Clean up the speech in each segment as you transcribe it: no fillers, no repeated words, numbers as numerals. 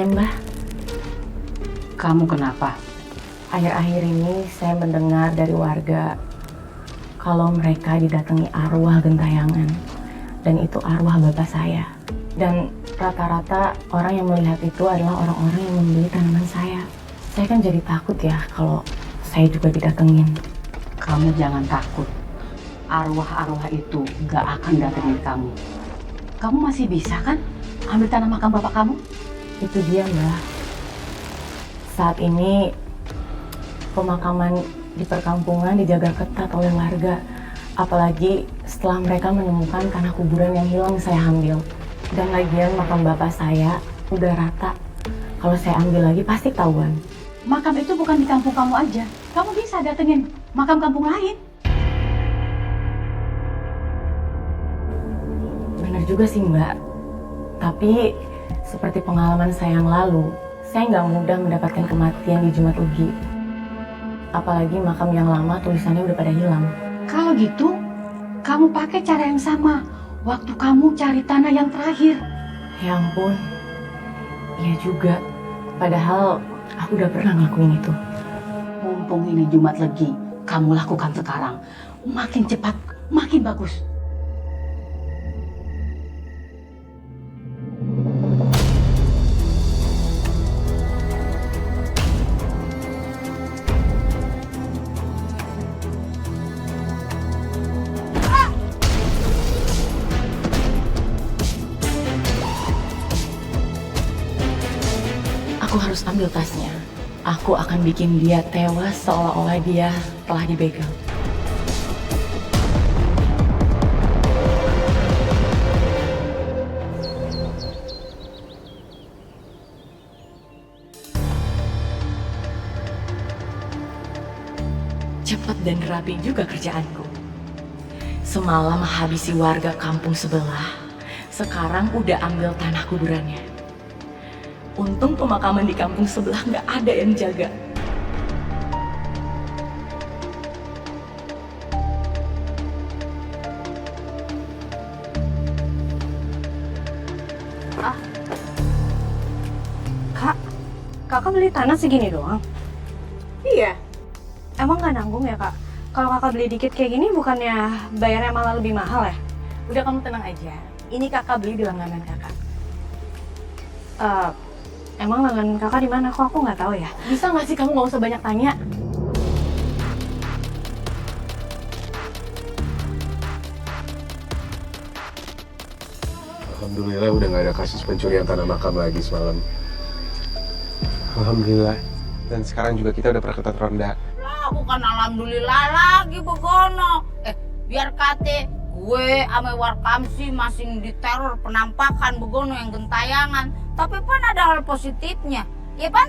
tanya Mbah. Kamu kenapa? Akhir-akhir ini saya mendengar dari warga kalau mereka didatangi arwah gentayangan. Dan itu arwah bapak saya. Dan rata-rata orang yang melihat itu adalah orang-orang yang membeli tanaman saya. Saya kan jadi takut ya kalau saya juga didatengin. Kamu jangan takut. Arwah-arwah itu gak akan datengin kamu. Kamu masih bisa kan ambil tanah makam bapak kamu? Itu dia Mbah. Saat ini pemakaman di perkampungan dijaga ketat oleh warga. Apalagi setelah mereka menemukan tanah kuburan yang hilang saya ambil. Dan lagian makam bapak saya udah rata. Kalau saya ambil lagi pasti ketahuan. Makam itu bukan di kampung kamu aja. Kamu bisa datengin makam kampung lain. Benar juga sih Mbak. Tapi seperti pengalaman saya yang lalu, saya nggak mudah mendapatkan kematian di Jumat Legi. Apalagi makam yang lama tulisannya udah pada hilang. Kalau gitu, kamu pakai cara yang sama waktu kamu cari tanah yang terakhir. Ya ampun, iya juga. Padahal aku udah pernah ngelakuin itu. Mumpung ini Jumat Legi, kamu lakukan sekarang. Makin cepat, makin bagus. Aku harus ambil tasnya. Aku akan bikin dia tewas seolah-olah dia telah dibegal. Cepat dan rapi juga kerjaanku. Semalam habisi warga kampung sebelah. Sekarang udah ambil tanah kuburannya. Untung pemakaman di kampung sebelah nggak ada yang jaga. Kak, kakak beli tanah segini doang? Iya. Emang nggak nanggung ya kak? Kalau kakak beli dikit kayak gini bukannya bayarnya malah lebih mahal ya? Udah kamu tenang aja. Ini kakak beli di langganan kakak. Emang langganan kakak di mana? Kok aku nggak tahu ya? Bisa nggak sih kamu nggak usah banyak tanya? Alhamdulillah udah nggak ada kasus pencurian tanah makam lagi semalam. Alhamdulillah. Dan sekarang juga kita udah perketat ronda. Bukan alhamdulillah lagi begono. Biar kate gue ame Warkamsi masih diteror penampakan begono yang gentayangan. Tapi pan ada hal positifnya, ya pan?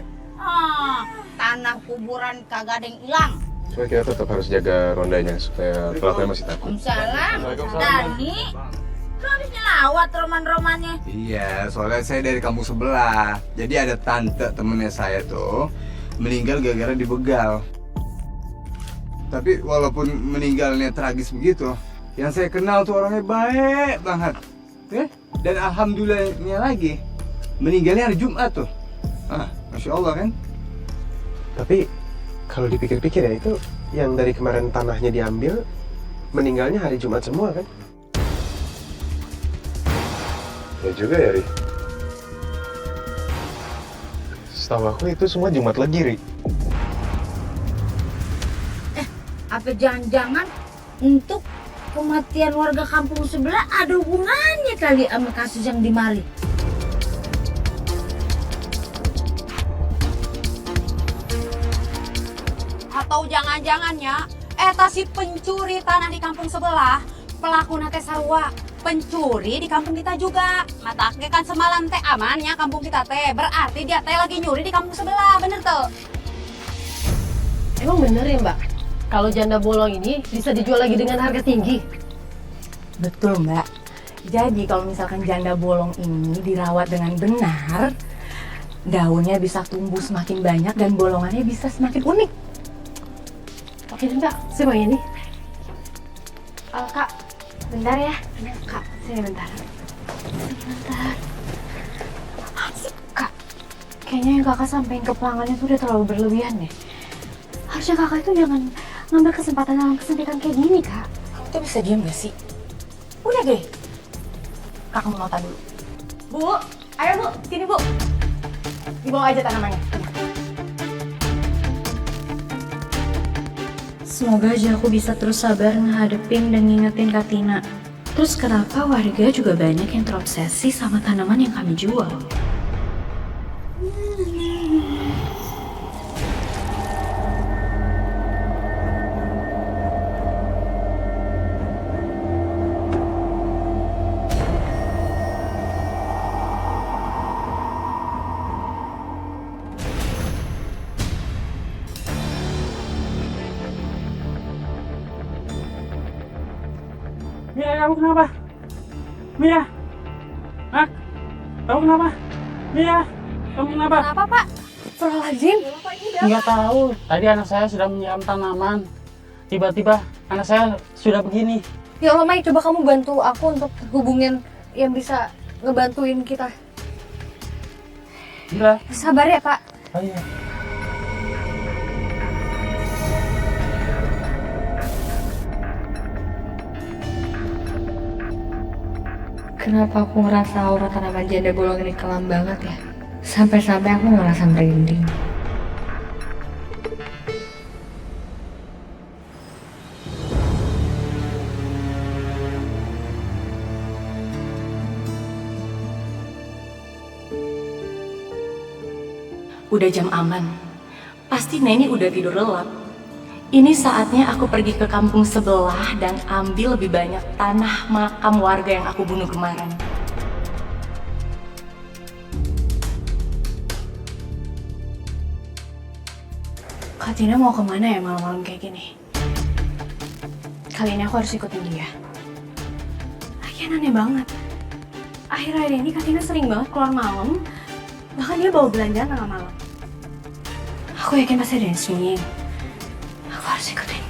Tanah kuburan kagak ada yang hilang. Cuma kita tetap harus jaga rondanya supaya pelakunya masih takut. Waalaikumsalam. Dani, lu habis nyelawat roman-romannya. Iya, soalnya saya dari kampung sebelah. Jadi ada tante temennya saya tuh meninggal gara-gara dibegal. Tapi walaupun meninggalnya tragis begitu, yang saya kenal tuh orangnya baik banget. Dan alhamdulillahnya lagi, meninggalnya hari Jumat tuh. Masya Allah kan? Tapi kalau dipikir-pikir ya itu yang dari kemarin tanahnya diambil, meninggalnya hari Jumat semua kan? Ya juga ya, Ri. Setahu aku itu semua Jumat Legi, Ri. Apa jangan-jangan untuk kematian warga kampung sebelah ada hubungannya kali sama kasus yang di Mari? Atau jangan-jangannya si pencuri tanah di kampung sebelah pelaku nate sarua pencuri di kampung kita juga. Matake kan semalam teh amannya kampung kita teh, berarti dia teh lagi nyuri di kampung sebelah, bener tuh? Emang bener ya Mbak, kalau janda bolong ini bisa dijual lagi dengan harga tinggi? Betul Mbak. Jadi kalau misalkan janda bolong ini dirawat dengan benar, daunnya bisa tumbuh semakin banyak dan bolongannya bisa semakin unik. Oke Mbak, saya mau ini. Kak, bentar ya. Kak, sini bentar. Bentar. Kak, Kayaknya yang kakak sampein ke pelanggannya tuh udah terlalu berlebihan deh. Harusnya kakak itu jangan ngambil kesempatan dalam kesempitan kayak gini, Kak. Kamu tuh bisa diam gak sih? Udah deh. Kakak mau nota dulu. Bu, ayo Bu, sini Bu. Dibawa aja tanamannya. Semoga aja aku bisa terus sabar ngehadepin dan ngingetin Kak Tina. Terus kenapa warga juga banyak yang terobsesi sama tanaman yang kami jual? Mira, kamu kenapa? Mira, Hah? Kamu kenapa? Mira, kamu kenapa? Kenapa, Pak? Astagfirullahaladzim. Nggak tahu. Tadi anak saya sudah menyiram tanaman. Tiba-tiba anak saya sudah begini. Ya Allah, Mai, coba kamu bantu aku untuk hubungin yang bisa ngebantuin kita. Mira. Sabar ya, Pak. Oh iya. Kenapa aku ngerasa aura tanaman janda bolong ini kelam banget ya? Sampai-sampai aku ngerasa merinding. Udah jam aman. Pasti Neni udah tidur lelap. Ini saatnya aku pergi ke kampung sebelah dan ambil lebih banyak tanah makam warga yang aku bunuh kemarin. Kak Tina mau kemana ya malam-malam kayak gini? Kali ini aku harus ikutin dia. Lagian aneh banget. Akhir-akhir ini Kak Tina sering banget keluar malam. Bahkan dia bawa belanjaan tengah malam. Aku yakin pasti ada yang sembunyiin. Aku harus ikutin.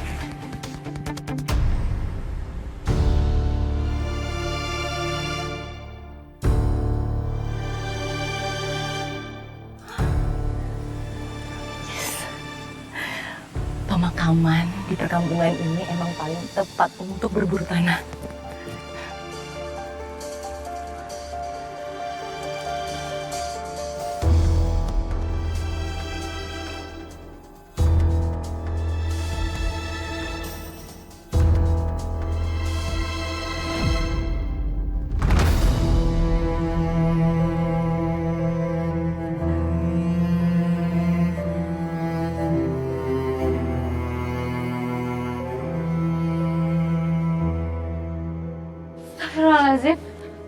Pemakaman di perkampungan ini emang paling tepat untuk berburu tanah. Astagfirullahaladzim.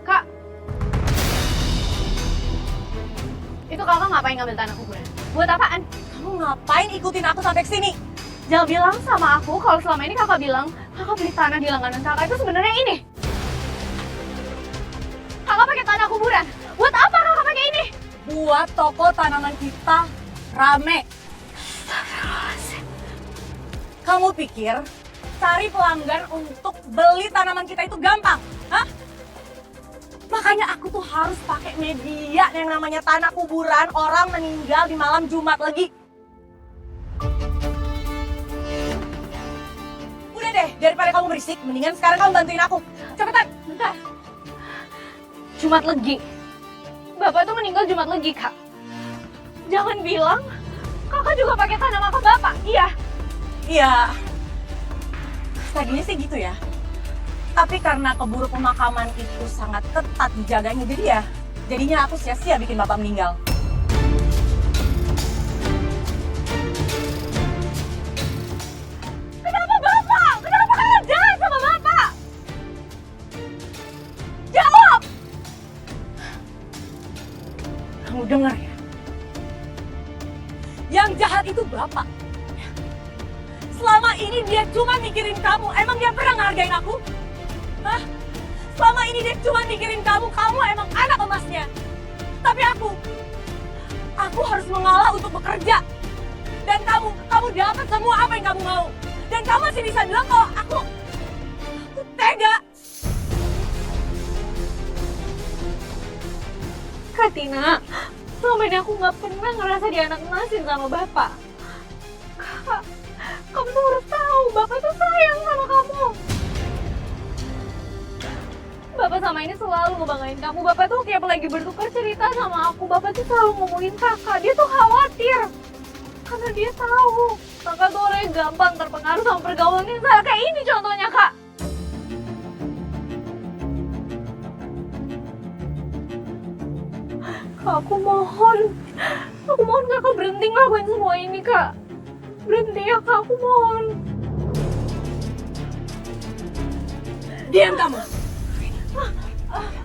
Kak. Itu kakak ngapain ngambil tanah kuburan? Buat apaan? Kamu ngapain ikutin aku sampai ke sini? Jangan bilang sama aku kalau selama ini kakak bilang kakak beli tanah di langganan kakak itu sebenarnya ini. Kakak pakai tanah kuburan. Buat apa kakak pakai ini? Buat toko tanaman kita rame. Astagfirullahaladzim. Kamu pikir cari pelanggan untuk beli tanaman kita itu gampang? Hah? Makanya aku tuh harus pakai media yang namanya tanah kuburan orang meninggal di malam Jumat lagi. Udah deh, daripada kamu berisik, mendingan sekarang kamu bantuin aku. Cepetan. Bentar. Jumat Legi. Bapak tuh meninggal Jumat Legi, Kak. Jangan bilang kakak juga pakai tanah makam bapak. Iya. Iya. Tadinya sih gitu ya. Tapi karena keburu pemakaman itu sangat ketat dijaganya, jadinya aku sia-sia bikin bapak meninggal. Kenapa bapak? Kenapa kalian jahat sama bapak? Jawab! Kamu dengar ya? Yang jahat itu bapak. Selama ini dia cuma mikirin kamu. Emang dia pernah ngehargain aku? Hah? Selama ini dia cuma mikirin kamu. Kamu emang anak emasnya. Tapi aku harus mengalah untuk bekerja. Dan kamu dapat semua apa yang kamu mau. Dan kamu masih bisa bilang kalau aku tega. Kak Tina, Selama ini aku nggak pernah ngerasa dianak-enasin sama bapak. Kak, kamu tuh harus tahu, bapak tuh sayang sama kamu. Bapak sama ini selalu ngebanggain kamu. Bapak tuh tiap lagi bertukar cerita sama aku, bapak tuh selalu ngomongin kakak. Dia tuh khawatir. Karena dia tahu kakak tuh orangnya gampang terpengaruh sama pergaulan yang salah. Kayak ini contohnya, Kak. Kak, aku mohon kakak berhenti ngelakuin semua ini, Kak. Berhenti ya, Kak, aku mohon. Diam kamu.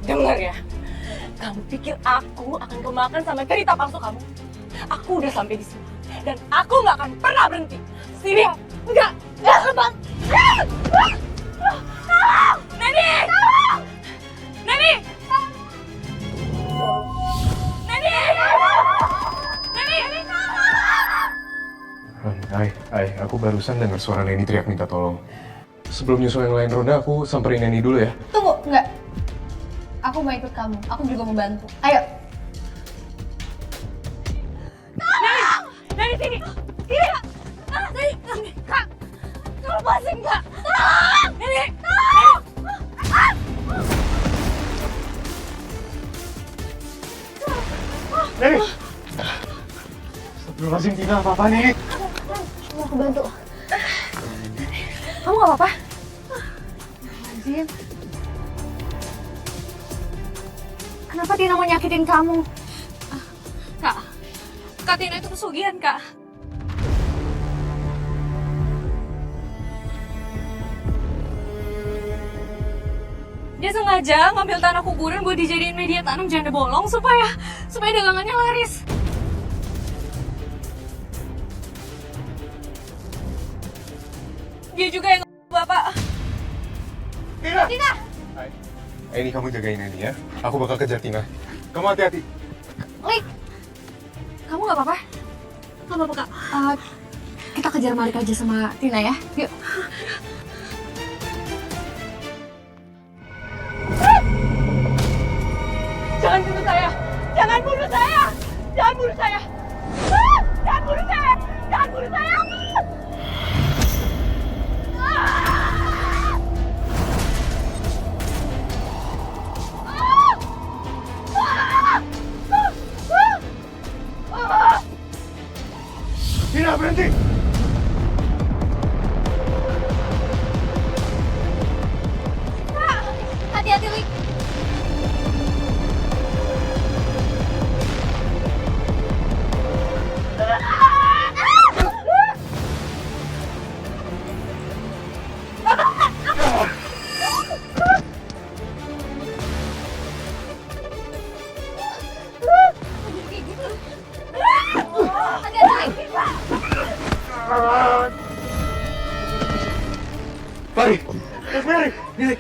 Dengar ya. Kamu pikir aku akan kemakan sama cerita palsu kamu? Aku udah sampai di sini. Dan aku nggak akan pernah berhenti. Sini. Enggak lepas. Tolong! Neni! Tolong! Neni! Neni! Neni! Ay, aku barusan dengar suara Neni teriak minta tolong. Sebelum nyusul yang lain ronda, aku samperin Neni dulu ya. Tunggu, enggak. Aku mau ikut kamu. Aku juga mau bantu. Ayo. Neni, sini! Sini! Neni! Kak! Kak, lepasin, Kak! Tolong! Neni! Tolong! Neni! Astagfirullahaladzim, Tina, apa-apa nih? Mau aku bantu. Kamu gak apa-apa? Azim. Kenapa Tina mau nyakitin kamu? Kak Tina itu pesugihan, Kak. Dia sengaja ngambil tanah kuburan buat dijadiin media tanam janda bolong supaya dagangannya laris. Dia juga yang Bapak. Tina! Tina! Ini kamu jagain Neni ya. Aku bakal kejar Tina. Kamu hati-hati. Lik! Kamu gak apa-apa? Gak apa-apa, Kak. Kita kejar Malik aja sama Tina ya. Yuk. Jangan bunuh saya! Jangan bunuh saya! Jangan bunuh saya! Jangan bunuh saya! Jangan bunuh saya! Tina, berhenti! Hati-hati, Lik. Mari! Mari! Mari!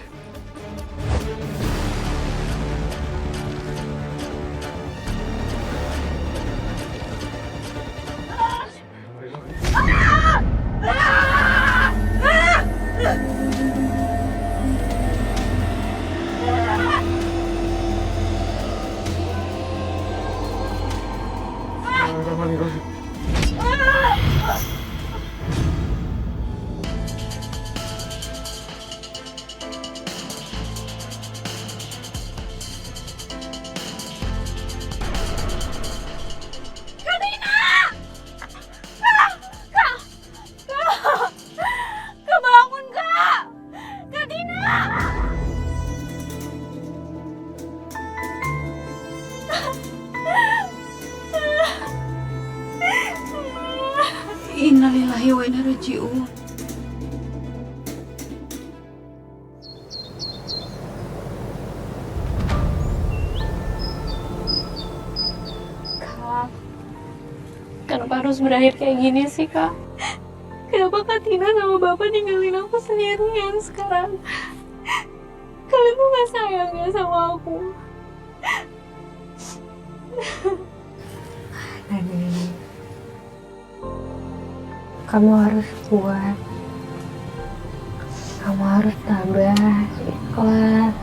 Innalillahi wa inna ilaihi raji'un. Kak, kenapa harus berakhir kayak gini sih, Kak? Kenapa Kak Tina sama Bapak ninggalin aku sendirian sekarang? Kalian tuh gak sayang ya sama aku? Neni, kamu harus kuat. Kamu harus tabah, ikhlas.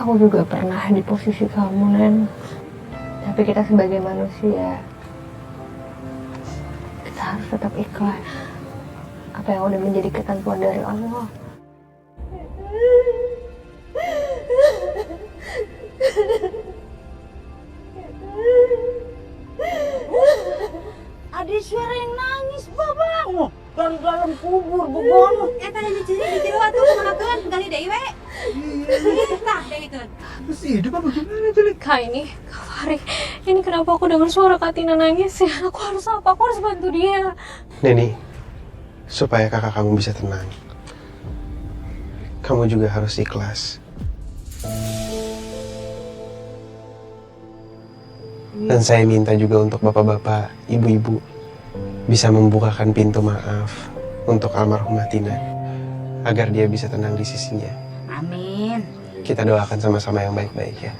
Aku juga pernah di posisi kamu, Nen. Tapi kita sebagai manusia, kita harus tetap ikhlas. Apa yang udah menjadi ketentuan dari Allah. Ada suara yang nangis, babang. Dari dalam kubur, begono. Eta yang diciri waktu kumahakeun gali deui we. Tah deulikeun. Terus hidup apa gimana Juli? Kak Fahri, ini kenapa aku dengar suara Katina nangis ya? Aku harus apa? Aku harus bantu dia. Neni, supaya kakak kamu bisa tenang, kamu juga harus ikhlas. Dan saya minta juga untuk bapak-bapak, ibu-ibu bisa membukakan pintu maaf untuk almarhumah Tina agar dia bisa tenang di sisinya. Amin. Kita doakan sama-sama yang baik-baik ya.